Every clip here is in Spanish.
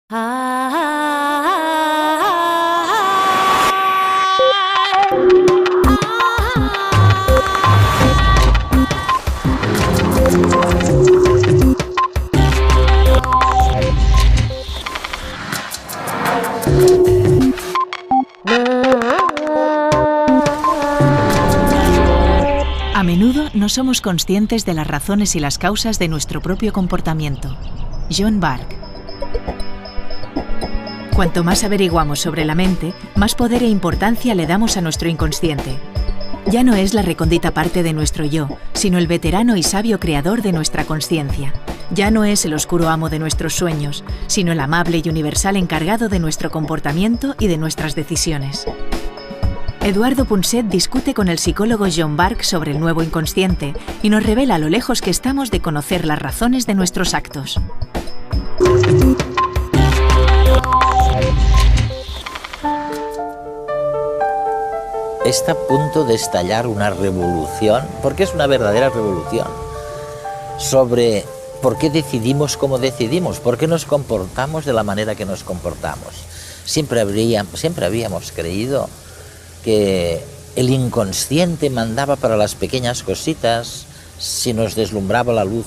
A menudo no somos conscientes de las razones y las causas de nuestro propio comportamiento. John Bargh. Cuanto más averiguamos sobre la mente, más poder e importancia le damos a nuestro inconsciente. Ya no es la recóndita parte de nuestro yo, sino el veterano y sabio creador de nuestra consciencia. Ya no es el oscuro amo de nuestros sueños, sino el amable y universal encargado de nuestro comportamiento y de nuestras decisiones. Eduardo Punset discute con el psicólogo John Bargh sobre el nuevo inconsciente y nos revela lo lejos que estamos de conocer las razones de nuestros actos. Está a punto de estallar una revolución, porque es una verdadera revolución, sobre por qué decidimos como decidimos, por qué nos comportamos de la manera que nos comportamos. Siempre habíamos creído que el inconsciente mandaba para las pequeñas cositas. Si nos deslumbraba la luz,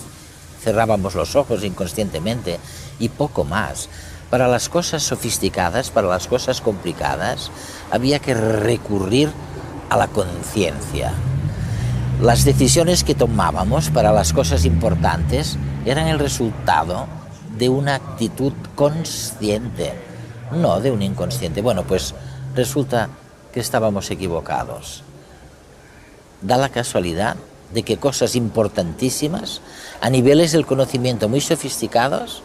cerrábamos los ojos inconscientemente y poco más. Para las cosas sofisticadas, para las cosas complicadas, había que recurrir a la conciencia. Las decisiones que tomábamos para las cosas importantes eran el resultado de una actitud consciente, no de un inconsciente. Bueno, pues resulta que estábamos equivocados. Da la casualidad de que cosas importantísimas, a niveles del conocimiento muy sofisticados,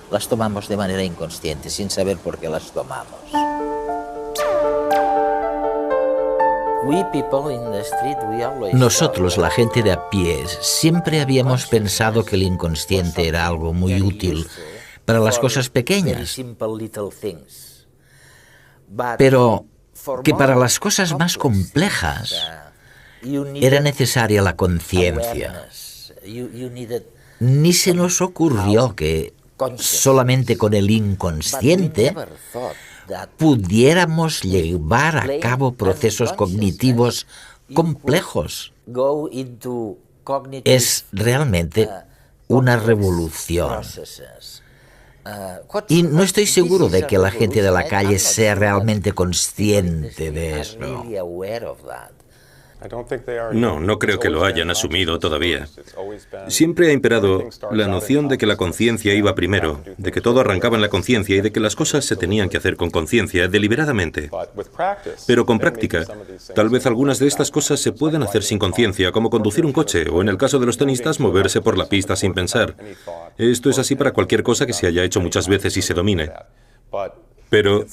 las tomamos de manera inconsciente, sin saber por qué las tomamos. Nosotros, la gente de a pie, siempre habíamos pensado que el inconsciente era algo muy útil para las cosas pequeñas, pero que para las cosas más complejas era necesaria la conciencia. Ni se nos ocurrió que solamente con el inconsciente pudiéramos llevar a cabo procesos cognitivos complejos. Es realmente una revolución. Y no estoy seguro de que la gente de la calle sea realmente consciente de eso. No creo que lo hayan asumido todavía. Siempre ha imperado la noción de que la conciencia iba primero, de que todo arrancaba en la conciencia y de que las cosas se tenían que hacer con conciencia, deliberadamente. Pero con práctica, tal vez algunas de estas cosas se pueden hacer sin conciencia, como conducir un coche, o en el caso de los tenistas, moverse por la pista sin pensar. Esto es así para cualquier cosa que se haya hecho muchas veces y se domine. Pero,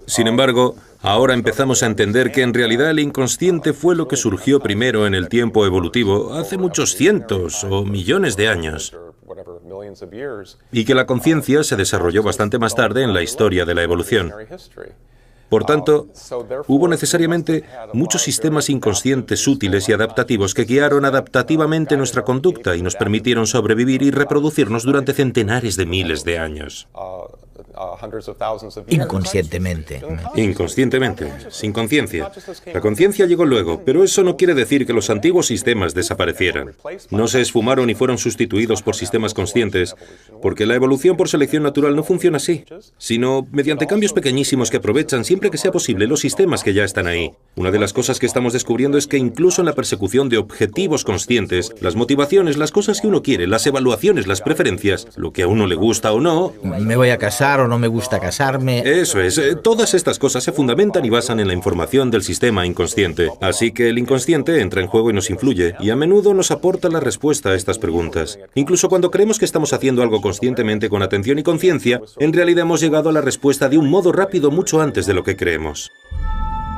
sin embargo, ahora empezamos a entender que en realidad el inconsciente fue lo que surgió primero en el tiempo evolutivo, hace muchos cientos o millones de años, y que la conciencia se desarrolló bastante más tarde en la historia de la evolución. Por tanto, hubo necesariamente muchos sistemas inconscientes útiles y adaptativos que guiaron adaptativamente nuestra conducta y nos permitieron sobrevivir y reproducirnos durante centenares de miles de años. Inconscientemente. Inconscientemente, sin conciencia. La conciencia llegó luego, pero eso no quiere decir que los antiguos sistemas desaparecieran. No se esfumaron y fueron sustituidos por sistemas conscientes, porque la evolución por selección natural no funciona así, sino mediante cambios pequeñísimos que aprovechan siempre que sea posible los sistemas que ya están ahí. Una de las cosas que estamos descubriendo es que incluso en la persecución de objetivos conscientes, las motivaciones, las cosas que uno quiere, las evaluaciones, las preferencias, lo que a uno le gusta o no... Me voy a casar o no me gusta casarme... Eso es, todas estas cosas se fundamentan y basan en la información del sistema inconsciente. Así que el inconsciente entra en juego y nos influye, y a menudo nos aporta la respuesta a estas preguntas. Incluso cuando creemos que estamos haciendo algo conscientemente con atención y conciencia, en realidad hemos llegado a la respuesta de un modo rápido mucho antes de lo que creemos.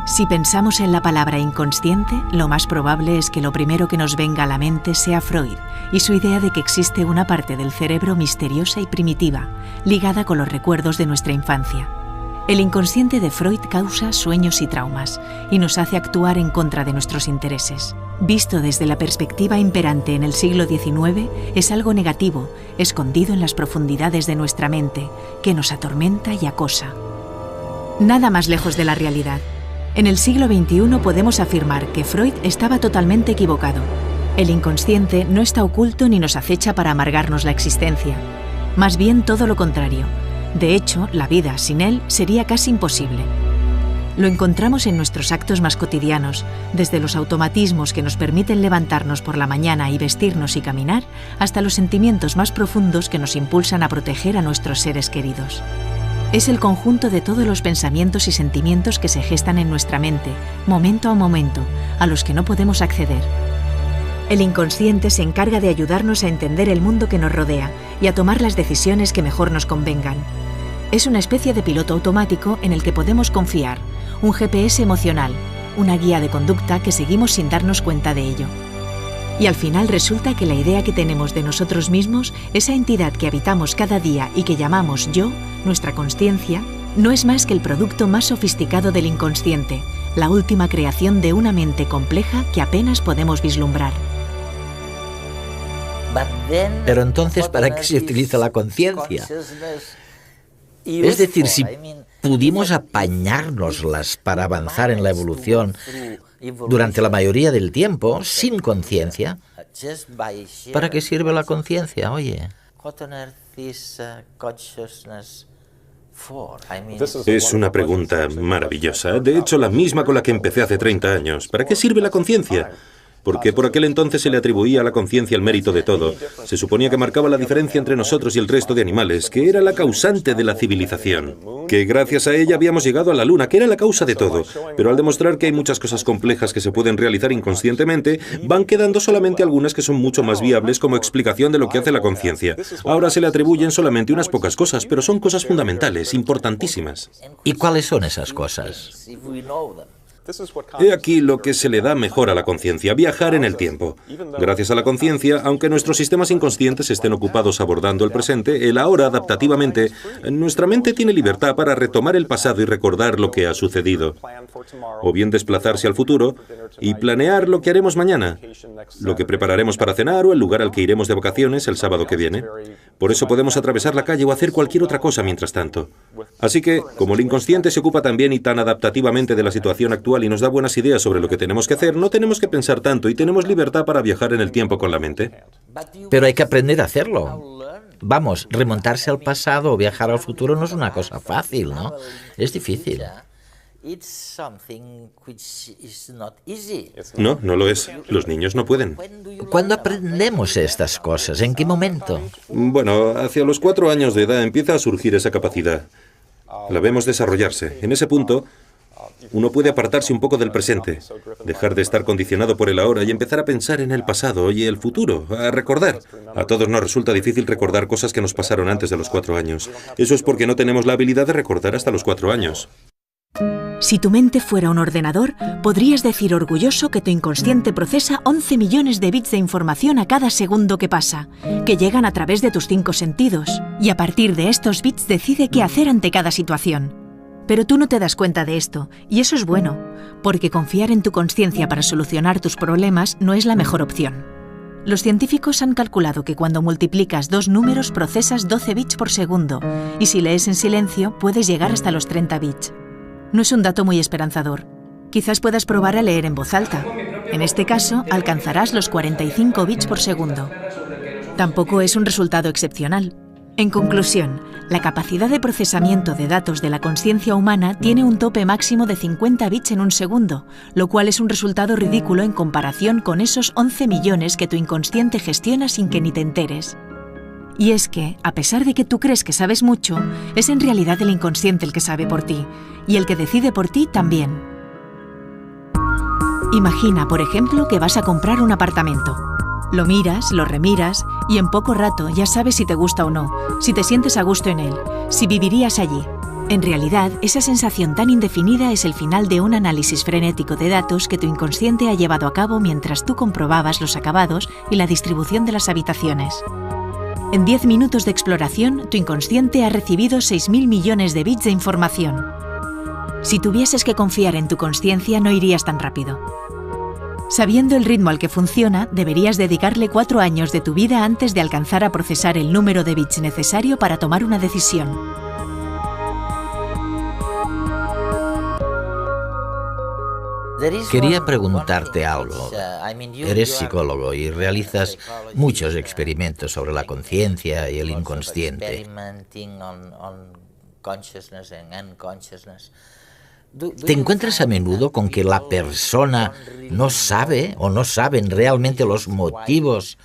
Si pensamos en la palabra inconsciente, lo más probable es que lo primero que nos venga a la mente sea Freud y su idea de que existe una parte del cerebro misteriosa y primitiva, ligada con los recuerdos de nuestra infancia. El inconsciente de Freud causa sueños y traumas y nos hace actuar en contra de nuestros intereses. Visto desde la perspectiva imperante en el siglo XIX, es algo negativo, escondido en las profundidades de nuestra mente, que nos atormenta y acosa. Nada más lejos de la realidad. En el siglo XXI podemos afirmar que Freud estaba totalmente equivocado. El inconsciente no está oculto ni nos acecha para amargarnos la existencia. Más bien todo lo contrario. De hecho, la vida sin él sería casi imposible. Lo encontramos en nuestros actos más cotidianos, desde los automatismos que nos permiten levantarnos por la mañana y vestirnos y caminar, hasta los sentimientos más profundos que nos impulsan a proteger a nuestros seres queridos. Es el conjunto de todos los pensamientos y sentimientos que se gestan en nuestra mente, momento a momento, a los que no podemos acceder. El inconsciente se encarga de ayudarnos a entender el mundo que nos rodea y a tomar las decisiones que mejor nos convengan. Es una especie de piloto automático en el que podemos confiar, un GPS emocional, una guía de conducta que seguimos sin darnos cuenta de ello. Y al final resulta que la idea que tenemos de nosotros mismos, esa entidad que habitamos cada día y que llamamos yo, nuestra consciencia, no es más que el producto más sofisticado del inconsciente, la última creación de una mente compleja que apenas podemos vislumbrar. Pero entonces, ¿para qué se utiliza la conciencia? Es decir, si pudimos apañárnoslas para avanzar en la evolución durante la mayoría del tiempo, sin conciencia, ¿para qué sirve la conciencia? Oye. Es una pregunta maravillosa. De hecho, la misma con la que empecé hace 30 años. ¿Para qué sirve la conciencia? Porque por aquel entonces se le atribuía a la conciencia el mérito de todo. Se suponía que marcaba la diferencia entre nosotros y el resto de animales, que era la causante de la civilización, que gracias a ella habíamos llegado a la Luna, que era la causa de todo. Pero al demostrar que hay muchas cosas complejas que se pueden realizar inconscientemente, van quedando solamente algunas que son mucho más viables como explicación de lo que hace la conciencia. Ahora se le atribuyen solamente unas pocas cosas, pero son cosas fundamentales, importantísimas. ¿Y cuáles son esas cosas? He aquí lo que se le da mejor a la conciencia, viajar en el tiempo. Gracias a la conciencia, aunque nuestros sistemas inconscientes estén ocupados abordando el presente, el ahora adaptativamente, nuestra mente tiene libertad para retomar el pasado y recordar lo que ha sucedido. O bien desplazarse al futuro y planear lo que haremos mañana, lo que prepararemos para cenar o el lugar al que iremos de vacaciones el sábado que viene. Por eso podemos atravesar la calle o hacer cualquier otra cosa mientras tanto. Así que, como el inconsciente se ocupa tan bien y tan adaptativamente de la situación actual y nos da buenas ideas sobre lo que tenemos que hacer, no tenemos que pensar tanto y tenemos libertad para viajar en el tiempo con la mente. Pero hay que aprender a hacerlo. Vamos, remontarse al pasado o viajar al futuro no es una cosa fácil, ¿no? Es difícil. No, no lo es. Los niños no pueden. ¿Cuándo aprendemos estas cosas? ¿En qué momento? Bueno, hacia los 4 años de edad empieza a surgir esa capacidad. La vemos desarrollarse. En ese punto, uno puede apartarse un poco del presente, dejar de estar condicionado por el ahora y empezar a pensar en el pasado y el futuro, a recordar. A todos nos resulta difícil recordar cosas que nos pasaron antes de los 4 años. Eso es porque no tenemos la habilidad de recordar hasta los 4 años. Si tu mente fuera un ordenador, podrías decir orgulloso que tu inconsciente procesa 11 millones de bits de información a cada segundo que pasa, que llegan a través de tus 5 sentidos, y a partir de estos bits decide qué hacer ante cada situación. Pero tú no te das cuenta de esto, y eso es bueno, porque confiar en tu conciencia para solucionar tus problemas no es la mejor opción. Los científicos han calculado que cuando multiplicas 2 números procesas 12 bits por segundo, y si lees en silencio puedes llegar hasta los 30 bits. No es un dato muy esperanzador. Quizás puedas probar a leer en voz alta. En este caso, alcanzarás los 45 bits por segundo. Tampoco es un resultado excepcional. En conclusión, la capacidad de procesamiento de datos de la consciencia humana tiene un tope máximo de 50 bits en un segundo, lo cual es un resultado ridículo en comparación con esos 11 millones que tu inconsciente gestiona sin que ni te enteres. Y es que, a pesar de que tú crees que sabes mucho, es en realidad el inconsciente el que sabe por ti, y el que decide por ti también. Imagina, por ejemplo, que vas a comprar un apartamento. Lo miras, lo remiras, y en poco rato ya sabes si te gusta o no, si te sientes a gusto en él, si vivirías allí. En realidad, esa sensación tan indefinida es el final de un análisis frenético de datos que tu inconsciente ha llevado a cabo mientras tú comprobabas los acabados y la distribución de las habitaciones. En 10 minutos de exploración, tu inconsciente ha recibido 6.000 millones de bits de información. Si tuvieses que confiar en tu consciencia, no irías tan rápido. Sabiendo el ritmo al que funciona, deberías dedicarle 4 años de tu vida antes de alcanzar a procesar el número de bits necesario para tomar una decisión. Quería preguntarte algo. Eres psicólogo y realizas muchos experimentos sobre la conciencia y el inconsciente. ¿Te encuentras a menudo con que la persona no sabe o no saben realmente los motivos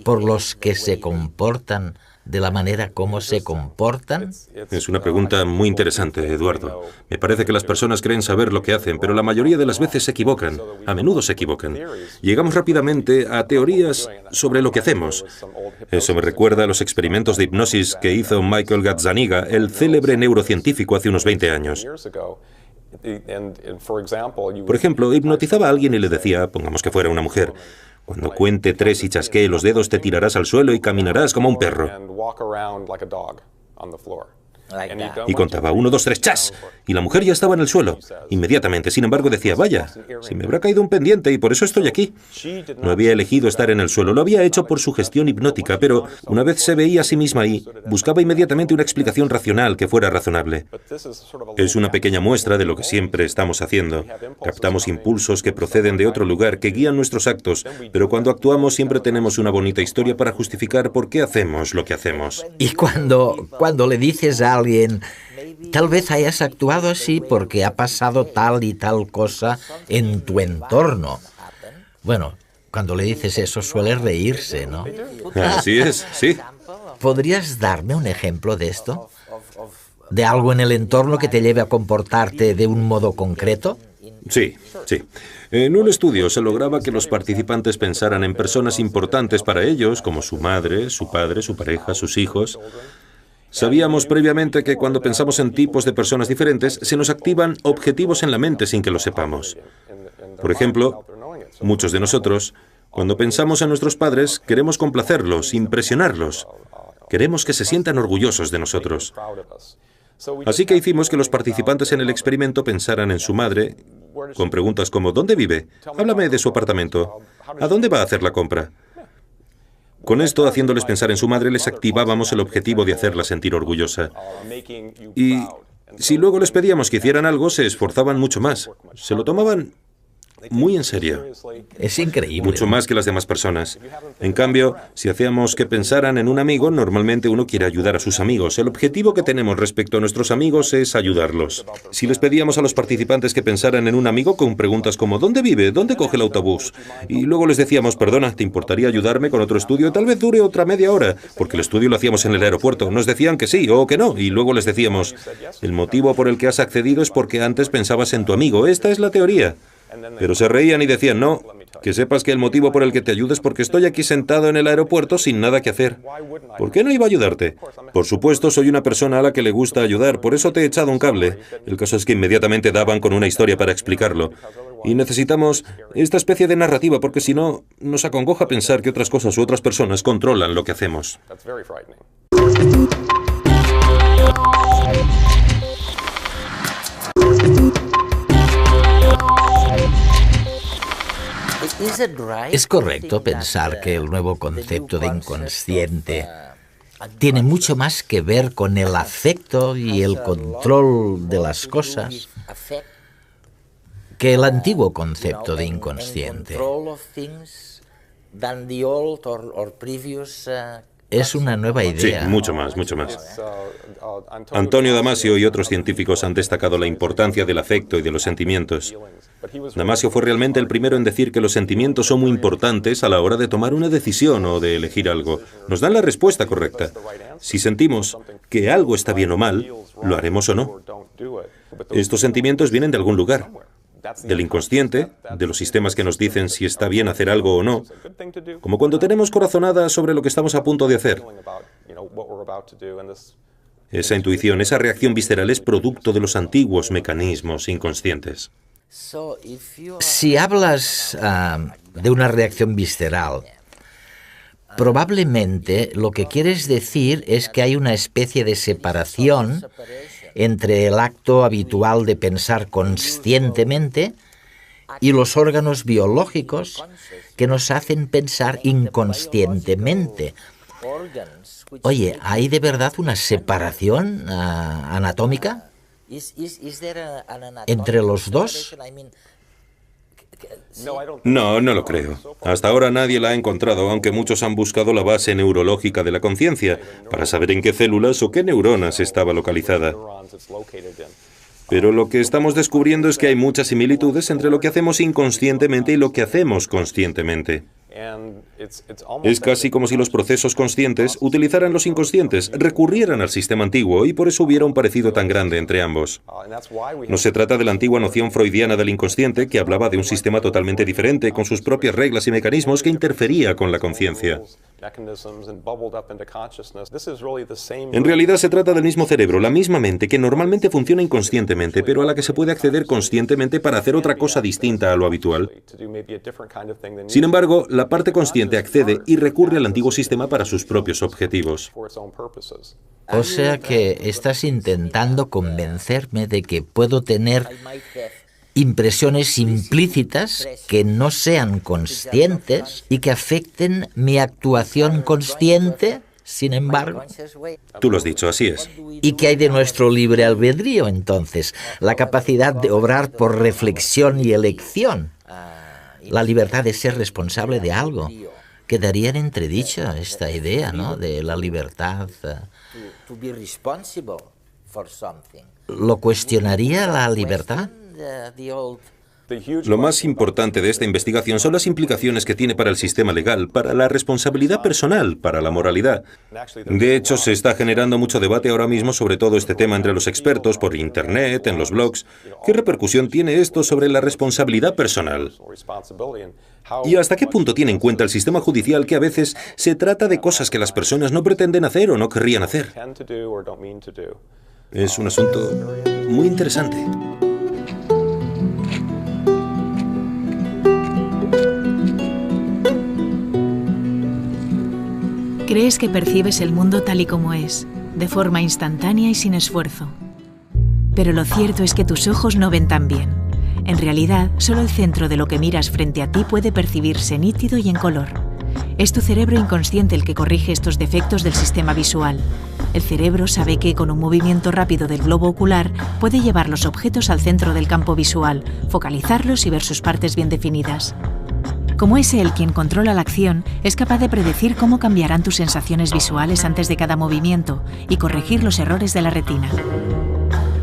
por los que se comportan de la manera como se comportan? Es una pregunta muy interesante, Eduardo. Me parece que las personas creen saber lo que hacen, pero la mayoría de las veces se equivocan. A menudo se equivocan. Llegamos rápidamente a teorías sobre lo que hacemos. Eso me recuerda a los experimentos de hipnosis que hizo Michael Gazzaniga, el célebre neurocientífico, hace unos 20 años. Por ejemplo, hipnotizaba a alguien y le decía, pongamos que fuera una mujer, cuando cuente 3 y chasquee los dedos te tirarás al suelo y caminarás como un perro. Y contaba 1, 2, 3, ¡chas! Y la mujer ya estaba en el suelo. Inmediatamente, sin embargo, decía, vaya, si me habrá caído un pendiente y por eso estoy aquí. No había elegido estar en el suelo, lo había hecho por sugestión hipnótica, pero una vez se veía a sí misma ahí, buscaba inmediatamente una explicación racional que fuera razonable. Es una pequeña muestra de lo que siempre estamos haciendo. Captamos impulsos que proceden de otro lugar, que guían nuestros actos, pero cuando actuamos siempre tenemos una bonita historia para justificar por qué hacemos lo que hacemos. Y cuando le dices a alguien, tal vez hayas actuado así porque ha pasado tal y tal cosa en tu entorno. Bueno, cuando le dices eso suele reírse, ¿no? Así es, sí. ¿Podrías darme un ejemplo de esto? ¿De algo en el entorno que te lleve a comportarte de un modo concreto? Sí, sí. En un estudio se lograba que los participantes pensaran en personas importantes para ellos, como su madre, su padre, su pareja, sus hijos. Sabíamos previamente que cuando pensamos en tipos de personas diferentes, se nos activan objetivos en la mente sin que lo sepamos. Por ejemplo, muchos de nosotros, cuando pensamos en nuestros padres, queremos complacerlos, impresionarlos. Queremos que se sientan orgullosos de nosotros. Así que hicimos que los participantes en el experimento pensaran en su madre con preguntas como ¿dónde vive? Háblame de su apartamento. ¿A dónde va a hacer la compra? Con esto, haciéndoles pensar en su madre, les activábamos el objetivo de hacerla sentir orgullosa. Y si luego les pedíamos que hicieran algo, se esforzaban mucho más. Se lo tomaban muy en serio. Es increíble. Mucho más que las demás personas. En cambio, si hacíamos que pensaran en un amigo, normalmente uno quiere ayudar a sus amigos. El objetivo que tenemos respecto a nuestros amigos es ayudarlos. Si les pedíamos a los participantes que pensaran en un amigo con preguntas como ¿dónde vive? ¿Dónde coge el autobús? Y luego les decíamos, perdona, ¿te importaría ayudarme con otro estudio? Tal vez dure otra media hora, porque el estudio lo hacíamos en el aeropuerto. Nos decían que sí o que no, y luego les decíamos, el motivo por el que has accedido es porque antes pensabas en tu amigo. Esta es la teoría. Pero se reían y decían, no, que sepas que el motivo por el que te ayudo es porque estoy aquí sentado en el aeropuerto sin nada que hacer. ¿Por qué no iba a ayudarte? Por supuesto, soy una persona a la que le gusta ayudar, por eso te he echado un cable. El caso es que inmediatamente daban con una historia para explicarlo. Y necesitamos esta especie de narrativa, porque si no, nos acongoja pensar que otras cosas u otras personas controlan lo que hacemos. ¿Es correcto pensar que el nuevo concepto de inconsciente tiene mucho más que ver con el afecto y el control de las cosas que el antiguo concepto de inconsciente? Es una nueva idea. Sí, mucho más, mucho más. Antonio Damasio y otros científicos han destacado la importancia del afecto y de los sentimientos. Damasio fue realmente el primero en decir que los sentimientos son muy importantes a la hora de tomar una decisión o de elegir algo. Nos dan la respuesta correcta. Si sentimos que algo está bien o mal, lo haremos o no. Estos sentimientos vienen de algún lugar. Del inconsciente, de los sistemas que nos dicen si está bien hacer algo o no, como cuando tenemos corazonada sobre lo que estamos a punto de hacer. Esa intuición, esa reacción visceral es producto de los antiguos mecanismos inconscientes. Si hablas de una reacción visceral, Probablemente lo que quieres decir es que hay una especie de separación entre el acto habitual de pensar conscientemente y los órganos biológicos que nos hacen pensar inconscientemente. Oye, ¿hay de verdad una separación anatómica entre los dos? No, no lo creo. Hasta ahora nadie la ha encontrado, aunque muchos han buscado la base neurológica de la conciencia para saber en qué células o qué neuronas estaba localizada. Pero lo que estamos descubriendo es que hay muchas similitudes entre lo que hacemos inconscientemente y lo que hacemos conscientemente. Es casi como si los procesos conscientes utilizaran los inconscientes, recurrieran al sistema antiguo, y por eso hubiera un parecido tan grande entre ambos. No se trata de la antigua noción freudiana del inconsciente, que hablaba de un sistema totalmente diferente, con sus propias reglas y mecanismos, que interfería con la conciencia. En realidad se trata del mismo cerebro, la misma mente, que normalmente funciona inconscientemente, pero a la que se puede acceder conscientemente para hacer otra cosa distinta a lo habitual. Sin embargo, la parte consciente accede y recurre al antiguo sistema para sus propios objetivos. O sea que estás intentando convencerme de que puedo tener impresiones implícitas que no sean conscientes y que afecten mi actuación consciente, sin embargo. Tú lo has dicho, así es. ¿Y qué hay de nuestro libre albedrío, entonces? La capacidad de obrar por reflexión y elección. La libertad de ser responsable de algo. Quedaría en entredicho esta idea, ¿no?, de la libertad. ¿Lo cuestionaría la libertad? Lo más importante de esta investigación son las implicaciones que tiene para el sistema legal, para la responsabilidad personal, para la moralidad. De hecho, se está generando mucho debate ahora mismo sobre todo este tema entre los expertos, por Internet, en los blogs. ¿Qué repercusión tiene esto sobre la responsabilidad personal? ¿Y hasta qué punto tiene en cuenta el sistema judicial que a veces se trata de cosas que las personas no pretenden hacer o no querrían hacer? Es un asunto muy interesante. Crees que percibes el mundo tal y como es, de forma instantánea y sin esfuerzo. Pero lo cierto es que tus ojos no ven tan bien. En realidad, solo el centro de lo que miras frente a ti puede percibirse nítido y en color. Es tu cerebro inconsciente el que corrige estos defectos del sistema visual. El cerebro sabe que con un movimiento rápido del globo ocular puede llevar los objetos al centro del campo visual, focalizarlos y ver sus partes bien definidas. Como es él quien controla la acción, es capaz de predecir cómo cambiarán tus sensaciones visuales antes de cada movimiento y corregir los errores de la retina.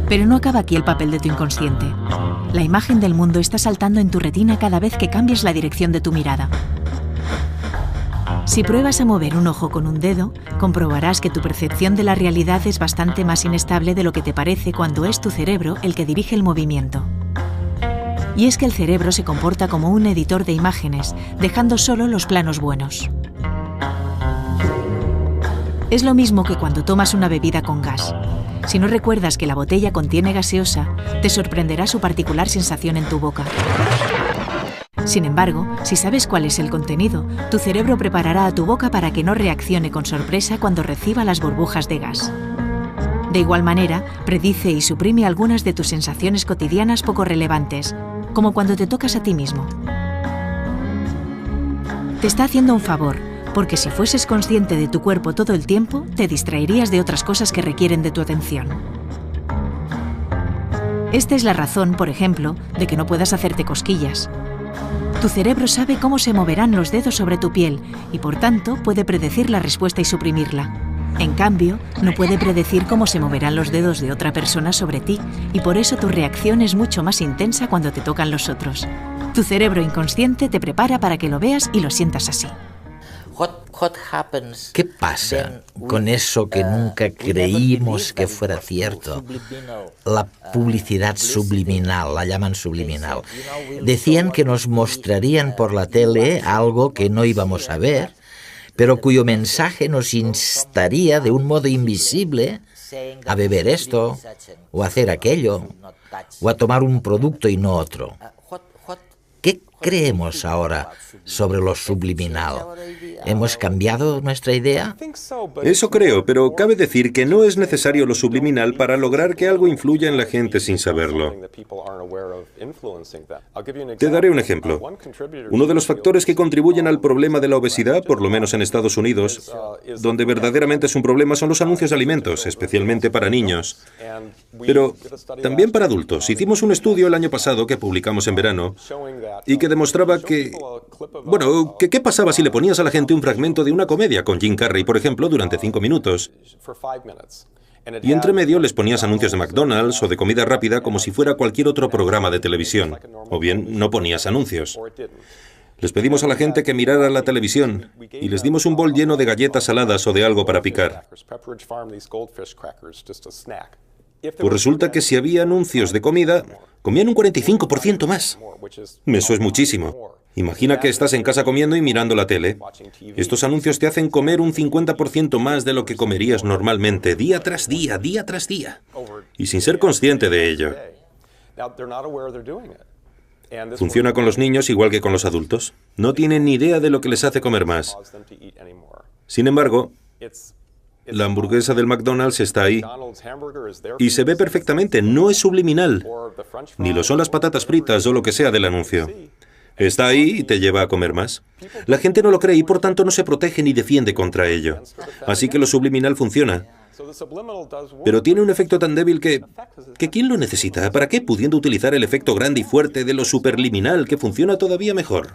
Pero no acaba aquí el papel de tu inconsciente. La imagen del mundo está saltando en tu retina cada vez que cambies la dirección de tu mirada. Si pruebas a mover un ojo con un dedo, comprobarás que tu percepción de la realidad es bastante más inestable de lo que te parece cuando es tu cerebro el que dirige el movimiento. Y es que el cerebro se comporta como un editor de imágenes, dejando solo los planos buenos. Es lo mismo que cuando tomas una bebida con gas. Si no recuerdas que la botella contiene gaseosa, te sorprenderá su particular sensación en tu boca. Sin embargo, si sabes cuál es el contenido, tu cerebro preparará a tu boca para que no reaccione con sorpresa cuando reciba las burbujas de gas. De igual manera, predice y suprime algunas de tus sensaciones cotidianas poco relevantes, como cuando te tocas a ti mismo. Te está haciendo un favor, porque si fueses consciente de tu cuerpo todo el tiempo, te distraerías de otras cosas que requieren de tu atención. Esta es la razón, por ejemplo, de que no puedas hacerte cosquillas. Tu cerebro sabe cómo se moverán los dedos sobre tu piel y, por tanto, puede predecir la respuesta y suprimirla. En cambio, no puede predecir cómo se moverán los dedos de otra persona sobre ti y por eso tu reacción es mucho más intensa cuando te tocan los otros. Tu cerebro inconsciente te prepara para que lo veas y lo sientas así. ¿Qué pasa con eso que nunca creímos que fuera cierto? La publicidad subliminal, la llaman subliminal. Decían que nos mostrarían por la tele algo que no íbamos a ver, pero cuyo mensaje nos instaría de un modo invisible a beber esto, o a hacer aquello, o a tomar un producto y no otro. ¿Qué creemos ahora sobre lo subliminal? ¿Hemos cambiado nuestra idea? Eso creo, pero cabe decir que no es necesario lo subliminal para lograr que algo influya en la gente sin saberlo. Te daré un ejemplo. Uno de los factores que contribuyen al problema de la obesidad, por lo menos en Estados Unidos, donde verdaderamente es un problema, son los anuncios de alimentos, especialmente para niños. Pero también para adultos. Hicimos un estudio el año pasado que publicamos en verano y que demostraba que... Bueno, ¿qué pasaba si le ponías a la gente un fragmento de una comedia con Jim Carrey, por ejemplo, durante 5 minutos? Y entre medio les ponías anuncios de McDonald's o de comida rápida como si fuera cualquier otro programa de televisión. O bien, no ponías anuncios. Les pedimos a la gente que mirara la televisión y les dimos un bol lleno de galletas saladas o de algo para picar. Pues resulta que si había anuncios de comida, comían un 45% más. Eso es muchísimo. Imagina que estás en casa comiendo y mirando la tele. Estos anuncios te hacen comer un 50% más de lo que comerías normalmente, día tras día, día tras día. Y sin ser consciente de ello. Funciona con los niños igual que con los adultos. No tienen ni idea de lo que les hace comer más. Sin embargo, la hamburguesa del McDonald's está ahí. Y se ve perfectamente, no es subliminal. Ni lo son las patatas fritas o lo que sea del anuncio. Está ahí y te lleva a comer más. La gente no lo cree y por tanto no se protege ni defiende contra ello. Así que lo subliminal funciona. Pero tiene un efecto tan débil que ¿quién lo necesita? ¿Para qué? Pudiendo utilizar el efecto grande y fuerte de lo superliminal, que funciona todavía mejor.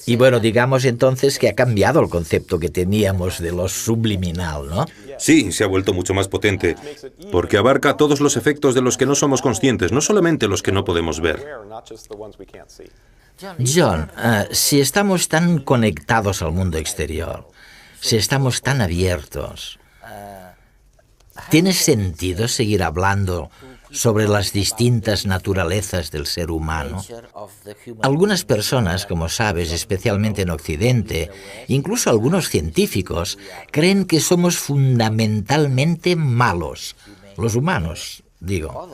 Y bueno, digamos entonces que ha cambiado el concepto que teníamos de lo subliminal, ¿no? Sí, se ha vuelto mucho más potente, porque abarca todos los efectos de los que no somos conscientes, no solamente los que no podemos ver. John, si estamos tan conectados al mundo exterior, si estamos tan abiertos, ¿tiene sentido seguir hablando sobre las distintas naturalezas del ser humano? Algunas personas, como sabes, especialmente en Occidente, incluso algunos científicos, creen que somos fundamentalmente malos, los humanos, digo.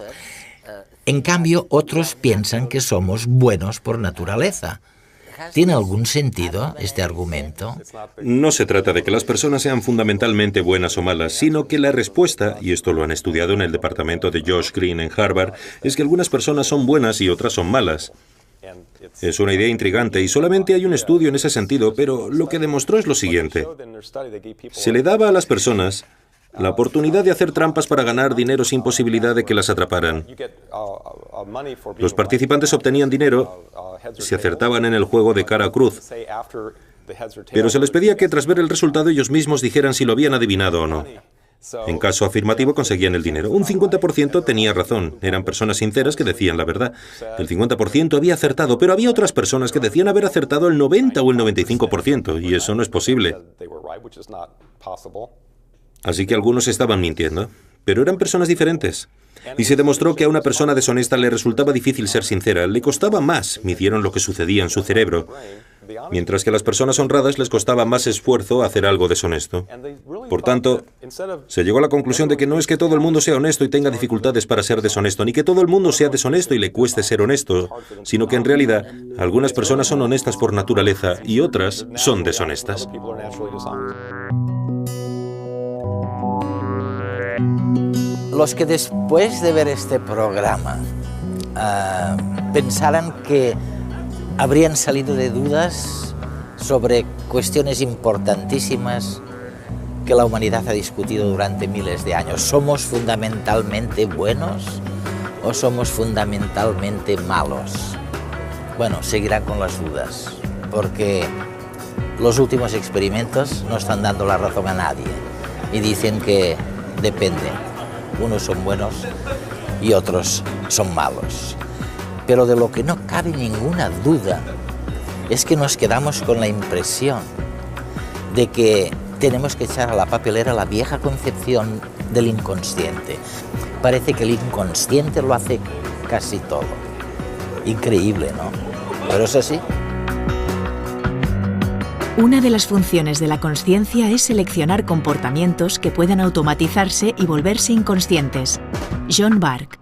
En cambio, otros piensan que somos buenos por naturaleza. ¿Tiene algún sentido este argumento? No se trata de que las personas sean fundamentalmente buenas o malas, sino que la respuesta, y esto lo han estudiado en el departamento de Josh Green en Harvard, es que algunas personas son buenas y otras son malas. Es una idea intrigante y solamente hay un estudio en ese sentido, pero lo que demostró es lo siguiente. Se le daba a las personas la oportunidad de hacer trampas para ganar dinero sin posibilidad de que las atraparan. Los participantes obtenían dinero si acertaban en el juego de cara a cruz, pero se les pedía que tras ver el resultado ellos mismos dijeran si lo habían adivinado o no. En caso afirmativo conseguían el dinero. Un 50% tenía razón, eran personas sinceras que decían la verdad. El 50% había acertado, pero había otras personas que decían haber acertado el 90 o el 95%, y eso no es posible. Así que algunos estaban mintiendo, pero eran personas diferentes. Y se demostró que a una persona deshonesta le resultaba difícil ser sincera, le costaba más, midieron lo que sucedía en su cerebro, mientras que a las personas honradas les costaba más esfuerzo hacer algo deshonesto. Por tanto, se llegó a la conclusión de que no es que todo el mundo sea honesto y tenga dificultades para ser deshonesto, ni que todo el mundo sea deshonesto y le cueste ser honesto, sino que en realidad algunas personas son honestas por naturaleza y otras son deshonestas. Los que después de ver este programa pensaran que habrían salido de dudas sobre cuestiones importantísimas que la humanidad ha discutido durante miles de años. ¿Somos fundamentalmente buenos o somos fundamentalmente malos? Bueno, seguirán con las dudas, porque los últimos experimentos no están dando la razón a nadie y dicen que depende. Unos son buenos y otros son malos. Pero de lo que no cabe ninguna duda es que nos quedamos con la impresión de que tenemos que echar a la papelera la vieja concepción del inconsciente. Parece que el inconsciente lo hace casi todo. Increíble, ¿no? Pero es así. Una de las funciones de la consciencia es seleccionar comportamientos que puedan automatizarse y volverse inconscientes. John Bargh.